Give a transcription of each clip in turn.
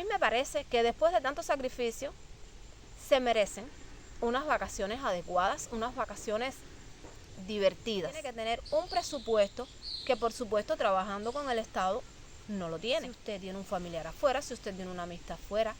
mí me parece que después de tanto sacrificio se merecen unas vacaciones adecuadas, unas vacaciones divertidas. Tiene que tener un presupuesto que, por supuesto, trabajando con el Estado no lo tiene. Si usted tiene un familiar afuera, si usted tiene una amistad afuera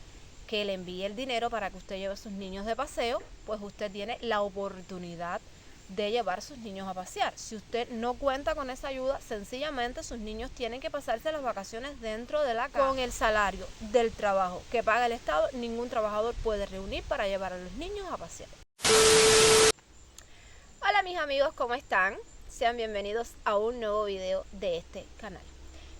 que le envíe el dinero para que usted lleve a sus niños de paseo, pues usted tiene la oportunidad de llevar a sus niños a pasear. Si usted no cuenta con esa ayuda, sencillamente sus niños tienen que pasarse las vacaciones dentro de la casa. Con el salario del trabajo que paga el Estado, ningún trabajador puede reunir para llevar a los niños a pasear. Hola mis amigos, ¿cómo están? Sean bienvenidos a un nuevo video de este canal.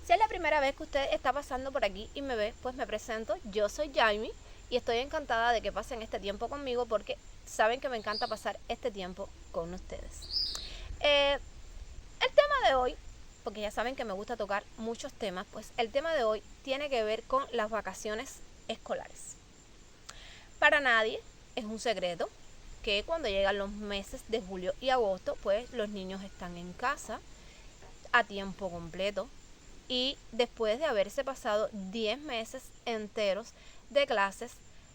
Si es la primera vez que usted está pasando por aquí y me ve, pues me presento. Yo soy Jaime y estoy encantada de que pasen este tiempo conmigo porque saben que me encanta pasar este tiempo con ustedes. El tema de hoy, porque ya saben que me gusta tocar muchos temas, pues el tema de hoy tiene que ver con las vacaciones escolares. Para nadie es un secreto que cuando llegan los meses de julio y agosto, pues los niños están en casa a tiempo completo y después de haberse pasado 10 meses enteros de clases,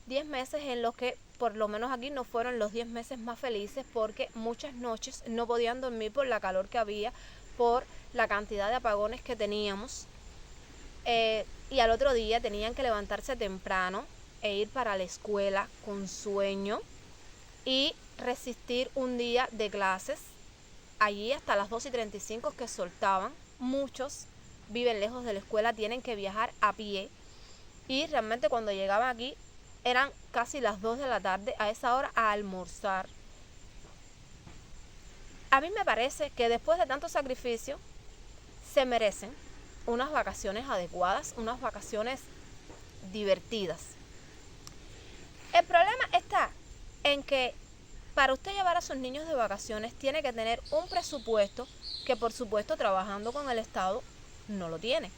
10 meses en los que por lo menos aquí no fueron los 10 meses más felices porque muchas noches no podían dormir por la calor que había, por la cantidad de apagones que teníamos y al otro día tenían que levantarse temprano e ir para la escuela con sueño y resistir un día de clases allí hasta las 2:35 que soltaban. Muchos viven lejos de la escuela, tienen que viajar a pie y realmente cuando llegaban aquí eran casi las 2 de la tarde a esa hora a almorzar. A mí me parece que después de tanto sacrificio se merecen unas vacaciones adecuadas, unas vacaciones divertidas. El problema está en que para usted llevar a sus niños de vacaciones tiene que tener un presupuesto que, por supuesto, trabajando con el Estado no lo tiene.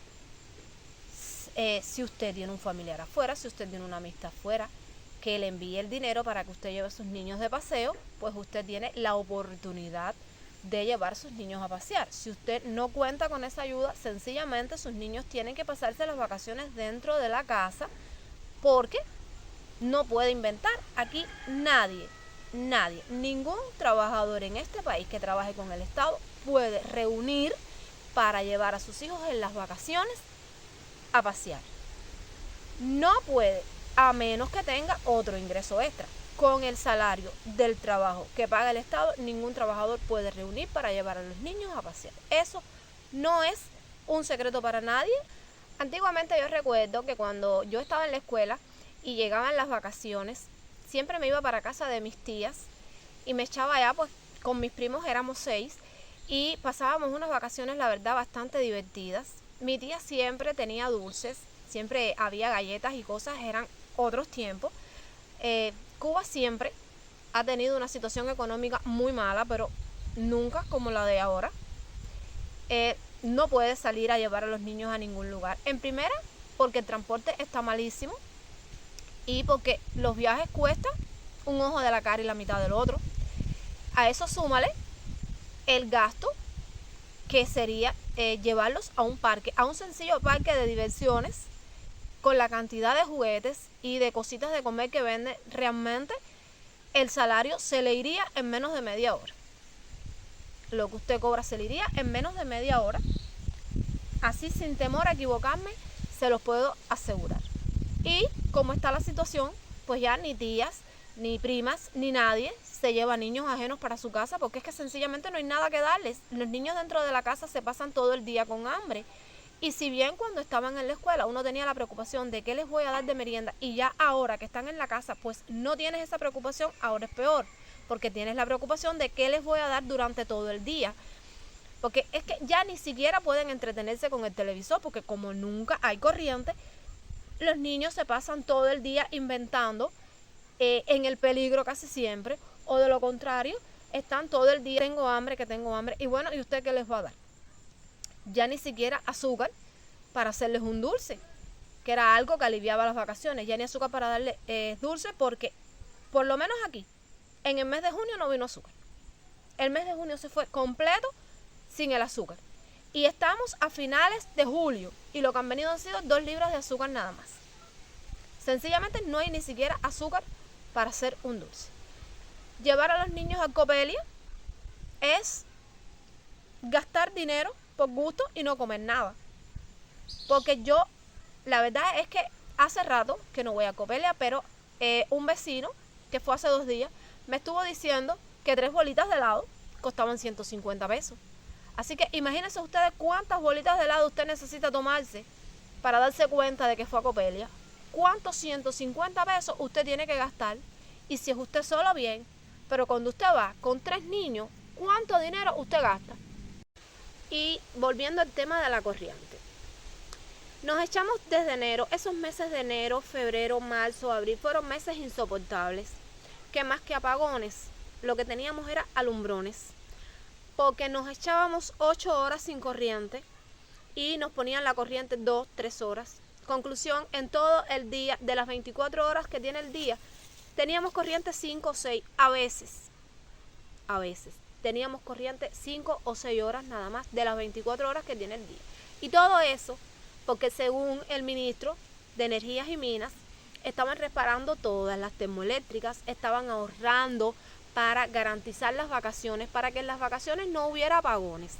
Si usted tiene un familiar afuera, si usted tiene una amistad afuera que le envíe el dinero para que usted lleve a sus niños de paseo, pues usted tiene la oportunidad de llevar a sus niños a pasear. Si usted no cuenta con esa ayuda, sencillamente sus niños tienen que pasarse las vacaciones dentro de la casa porque no puede inventar. Aquí nadie, ningún trabajador en este país que trabaje con el Estado puede reunir para llevar a sus hijos en las vacaciones a pasear. No puede, a menos que tenga otro ingreso extra. Con el salario del trabajo que paga el Estado, ningún trabajador puede reunir para llevar a los niños a pasear. Eso no es un secreto para nadie. Antiguamente yo recuerdo que cuando yo estaba en la escuela y llegaban las vacaciones, siempre me iba para casa de mis tías y me echaba allá, pues con mis primos éramos 6 y pasábamos unas vacaciones, la verdad, bastante divertidas. Mi tía siempre tenía dulces, siempre había galletas y cosas, eran otros tiempos. Cuba siempre ha tenido una situación económica muy mala, pero nunca como la de ahora. No puede salir a llevar a los niños a ningún lugar. En primera, porque el transporte está malísimo y porque los viajes cuestan un ojo de la cara y la mitad del otro. A eso súmale el gasto que sería llevarlos a un parque, a un sencillo parque de diversiones con la cantidad de juguetes y de cositas de comer que venden. Realmente el salario se le iría en menos de media hora. Lo que usted cobra se le iría en menos de media hora. Así, sin temor a equivocarme, se los puedo asegurar. Y como está la situación, pues ya ni tías, ni primas, ni nadie se lleva niños ajenos para su casa porque es que sencillamente no hay nada que darles. Los niños dentro de la casa se pasan todo el día con hambre. Y si bien cuando estaban en la escuela uno tenía la preocupación de qué les voy a dar de merienda y ya ahora que están en la casa pues no tienes esa preocupación, ahora es peor porque tienes la preocupación de qué les voy a dar durante todo el día. Porque es que ya ni siquiera pueden entretenerse con el televisor porque como nunca hay corriente, los niños se pasan todo el día inventando en el peligro casi siempre, o de lo contrario, están todo el día, tengo hambre, que tengo hambre, y bueno, ¿y usted qué les va a dar? Ya ni siquiera azúcar para hacerles un dulce, que era algo que aliviaba las vacaciones, ya ni azúcar para darle dulce, porque por lo menos aquí, en el mes de junio no vino azúcar. El mes de junio se fue completo sin el azúcar. Y estamos a finales de julio, y lo que han venido han sido 2 libras de azúcar nada más. Sencillamente no hay ni siquiera azúcar para hacer un dulce. Llevar a los niños a Copelia es gastar dinero por gusto y no comer nada. Porque yo, la verdad es que hace rato que no voy a Copelia, pero un vecino que fue hace 2 días me estuvo diciendo que 3 bolitas de helado costaban 150 pesos. Así que imagínense ustedes cuántas bolitas de helado usted necesita tomarse para darse cuenta de que fue a Copelia. ¿Cuántos 150 pesos usted tiene que gastar? Y si es usted solo, bien. Pero cuando usted va con 3 niños, ¿cuánto dinero usted gasta? Y volviendo al tema de la corriente. Nos echamos desde enero, esos meses de enero, febrero, marzo, abril, fueron meses insoportables. Que más que apagones, lo que teníamos era alumbrones. Porque nos echábamos 8 horas sin corriente y nos ponían la corriente 2, 3 horas. Conclusión, en todo el día, de las 24 horas que tiene el día, teníamos corriente 5 o 6, a veces. Teníamos corriente 5 o 6 horas nada más de las 24 horas que tiene el día. Y todo eso porque según el ministro de Energías y Minas, estaban reparando todas las termoeléctricas, estaban ahorrando para garantizar las vacaciones, para que en las vacaciones no hubiera apagones.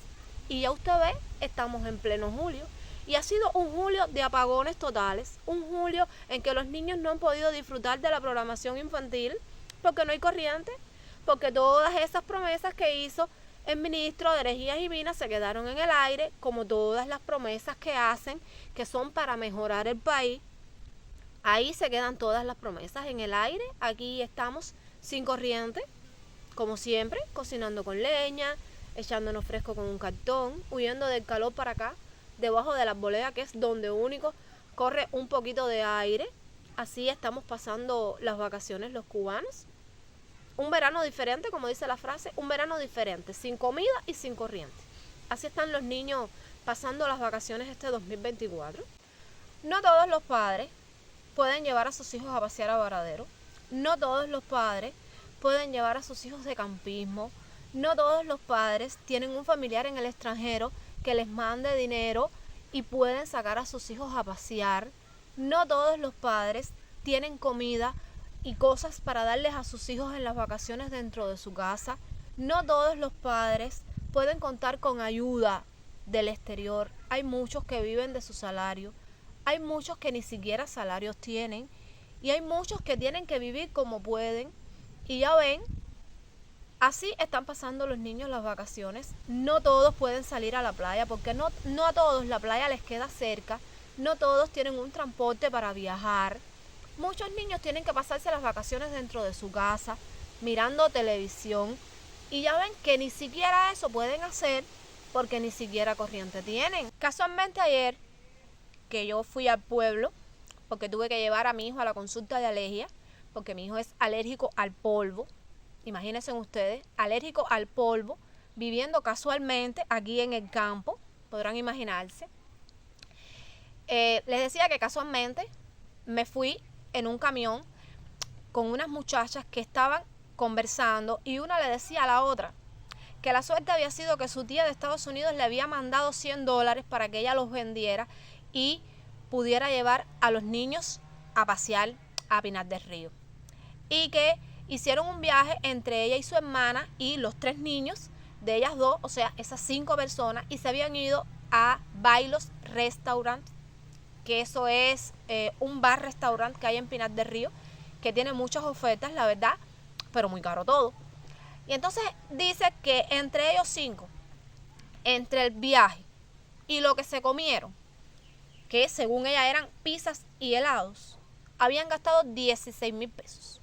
Y ya usted ve, estamos en pleno julio. Y ha sido un julio de apagones totales, un julio en que los niños no han podido disfrutar de la programación infantil porque no hay corriente, porque todas esas promesas que hizo el ministro de Energías y Minas se quedaron en el aire, como todas las promesas que hacen, que son para mejorar el país. Ahí se quedan todas las promesas en el aire. Aquí estamos sin corriente, como siempre, cocinando con leña, echándonos fresco con un cartón, huyendo del calor para acá, debajo de la arboleda, que es donde único corre un poquito de aire. Así estamos pasando las vacaciones los cubanos. Un verano diferente, como dice la frase, un verano diferente, sin comida y sin corriente. Así están los niños pasando las vacaciones este 2024. No todos los padres pueden llevar a sus hijos a pasear a Varadero. No todos los padres pueden llevar a sus hijos de campismo. No todos los padres tienen un familiar en el extranjero que les mande dinero y pueden sacar a sus hijos a pasear. No todos los padres tienen comida y cosas para darles a sus hijos en las vacaciones dentro de su casa. No todos los padres pueden contar con ayuda del exterior. Hay muchos que viven de su salario. Hay muchos que ni siquiera salarios tienen. Y hay muchos que tienen que vivir como pueden. Y ya ven, así están pasando los niños las vacaciones. No todos pueden salir a la playa porque no a todos la playa les queda cerca. No todos tienen un transporte para viajar. Muchos niños tienen que pasarse las vacaciones dentro de su casa, mirando televisión. Y ya ven que ni siquiera eso pueden hacer porque ni siquiera corriente tienen. Casualmente ayer, que yo fui al pueblo, porque tuve que llevar a mi hijo a la consulta de alergia, porque mi hijo es alérgico al polvo. Imagínense ustedes, alérgico al polvo, viviendo casualmente aquí en el campo, podrán imaginarse. Les decía que casualmente me fui en un camión con unas muchachas que estaban conversando y una le decía a la otra que la suerte había sido que su tía de Estados Unidos le había mandado $100 para que ella los vendiera y pudiera llevar a los niños a pasear a Pinar del Río. Y que hicieron un viaje entre ella y su hermana y los 3 niños de ellas 2, o sea, esas 5 personas, y se habían ido a Bailos Restaurant, que eso es un bar-restaurante que hay en Pinar del Río, que tiene muchas ofertas, la verdad, pero muy caro todo. Y entonces dice que entre ellos 5, entre el viaje y lo que se comieron, que según ella eran pizzas y helados, habían gastado 16,000 pesos.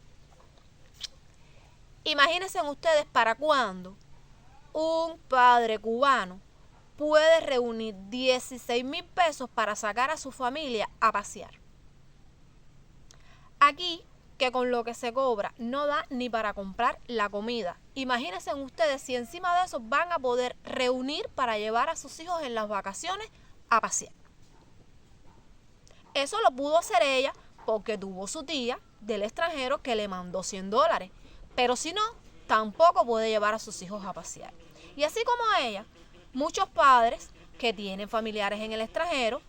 Imagínense ustedes para cuándo un padre cubano puede reunir 16,000 pesos para sacar a su familia a pasear. Aquí, que con lo que se cobra no da ni para comprar la comida. Imagínense ustedes si encima de eso van a poder reunir para llevar a sus hijos en las vacaciones a pasear. Eso lo pudo hacer ella porque tuvo su tía del extranjero que le mandó $100. Pero si no, tampoco puede llevar a sus hijos a pasear. Y así como ella, muchos padres que tienen familiares en el extranjero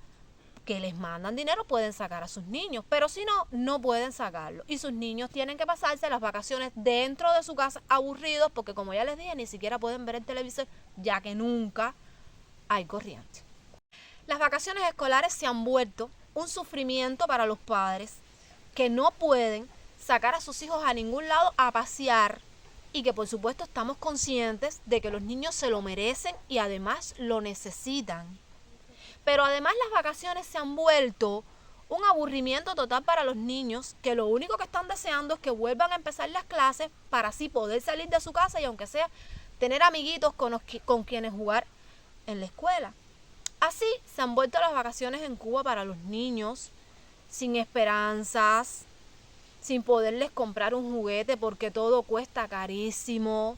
que les mandan dinero pueden sacar a sus niños, pero si no, no pueden sacarlo. Y sus niños tienen que pasarse las vacaciones dentro de su casa aburridos porque, como ya les dije, ni siquiera pueden ver el televisor ya que nunca hay corriente. Las vacaciones escolares se han vuelto un sufrimiento para los padres que no pueden sacar a sus hijos a ningún lado a pasear y que por supuesto estamos conscientes de que los niños se lo merecen y además lo necesitan. Pero además las vacaciones se han vuelto un aburrimiento total para los niños que lo único que están deseando es que vuelvan a empezar las clases para así poder salir de su casa y aunque sea tener amiguitos con quienes jugar en la escuela. Así se han vuelto las vacaciones en Cuba para los niños, sin esperanzas, sin poderles comprar un juguete porque todo cuesta carísimo.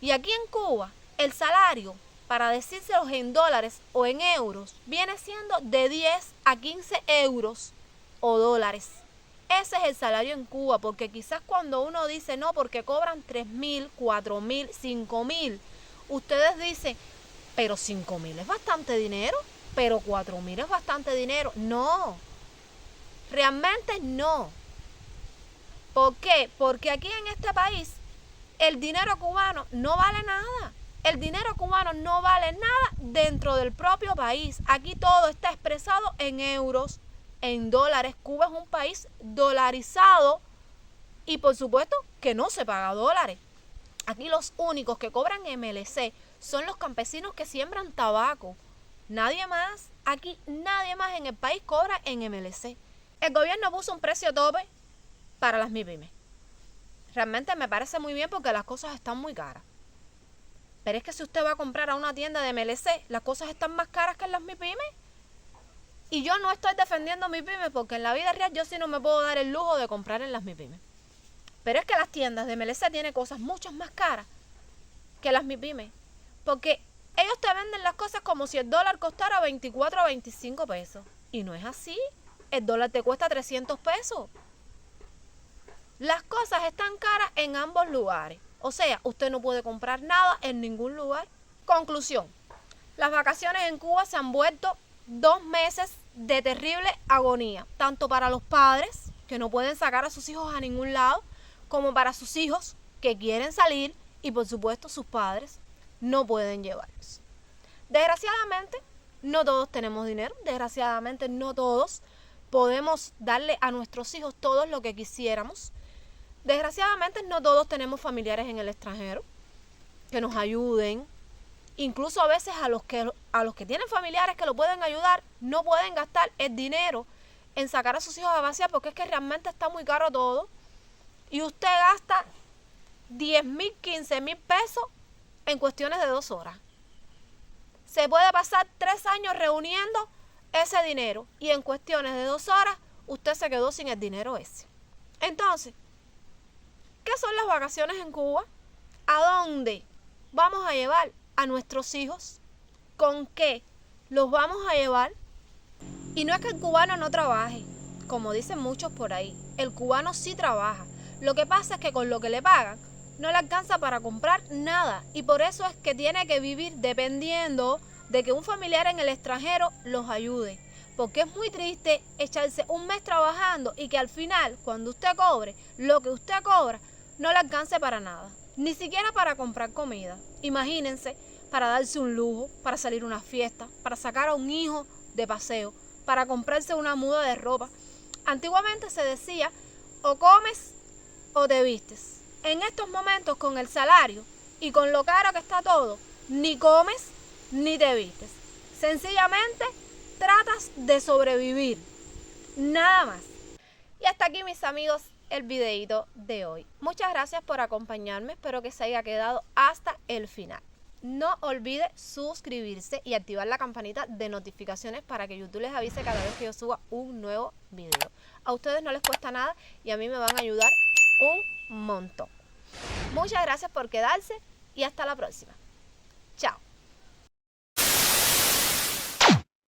Y aquí en Cuba, el salario, para decírselos en dólares o en euros, viene siendo de 10 a 15 euros o dólares. Ese es el salario en Cuba, porque quizás cuando uno dice no, porque cobran 3.000, 4.000, 5.000, ustedes dicen, pero 5.000 es bastante dinero, pero 4.000 es bastante dinero. No, realmente no. ¿Por qué? Porque aquí en este país el dinero cubano no vale nada. El dinero cubano no vale nada dentro del propio país. Aquí todo está expresado en euros, en dólares. Cuba es un país dolarizado y por supuesto que no se paga dólares. Aquí los únicos que cobran MLC son los campesinos que siembran tabaco. Nadie más, aquí nadie más en el país cobra en MLC. El gobierno puso un precio tope para las MIPYMES. Realmente me parece muy bien porque las cosas están muy caras. Pero es que si usted va a comprar a una tienda de MLC, las cosas están más caras que en las MIPYMES. Y yo no estoy defendiendo MIPYMES porque en la vida real yo sí no me puedo dar el lujo de comprar en las MIPYMES. Pero es que las tiendas de MLC tienen cosas mucho más caras que las MIPYMES. Porque ellos te venden las cosas como si el dólar costara 24 o 25 pesos. Y no es así. El dólar te cuesta 300 pesos. Las cosas están caras en ambos lugares. O sea, usted no puede comprar nada en ningún lugar. Conclusión. Las vacaciones en Cuba se han vuelto 2 meses de terrible agonía. Tanto para los padres, que no pueden sacar a sus hijos a ningún lado, como para sus hijos, que quieren salir, y por supuesto sus padres no pueden llevarlos. Desgraciadamente, no todos tenemos dinero. Desgraciadamente, no todos podemos darle a nuestros hijos todo lo que quisiéramos. Desgraciadamente no todos tenemos familiares en el extranjero que nos ayuden. Incluso a veces a los que tienen familiares que lo pueden ayudar, no pueden gastar el dinero en sacar a sus hijos a pasear porque es que realmente está muy caro todo. Y usted gasta 10.000, 15.000 pesos en cuestiones de 2 horas. Se puede pasar 3 años reuniendo ese dinero y en cuestiones de 2 horas usted se quedó sin el dinero ese. Entonces, ¿qué son las vacaciones en Cuba? ¿A dónde vamos a llevar a nuestros hijos? ¿Con qué los vamos a llevar? Y no es que el cubano no trabaje, como dicen muchos por ahí. El cubano sí trabaja. Lo que pasa es que con lo que le pagan no le alcanza para comprar nada. Y por eso es que tiene que vivir dependiendo de que un familiar en el extranjero los ayude. Porque es muy triste echarse un mes trabajando y que al final, cuando usted cobre, lo que usted cobra no le alcance para nada. Ni siquiera para comprar comida. Imagínense, para darse un lujo, para salir a una fiesta, para sacar a un hijo de paseo, para comprarse una muda de ropa. Antiguamente se decía, o comes o te vistes. En estos momentos, con el salario y con lo caro que está todo, ni comes ni te vistes. Sencillamente tratas de sobrevivir. Nada más. Y hasta aquí, mis amigos, el videito de hoy. Muchas gracias por acompañarme. Espero que se haya quedado hasta el final. No olvide suscribirse y activar la campanita de notificaciones para que YouTube les avise cada vez que yo suba un nuevo video. A ustedes no les cuesta nada y a mí me van a ayudar un montón. Muchas gracias por quedarse y hasta la próxima. Chao.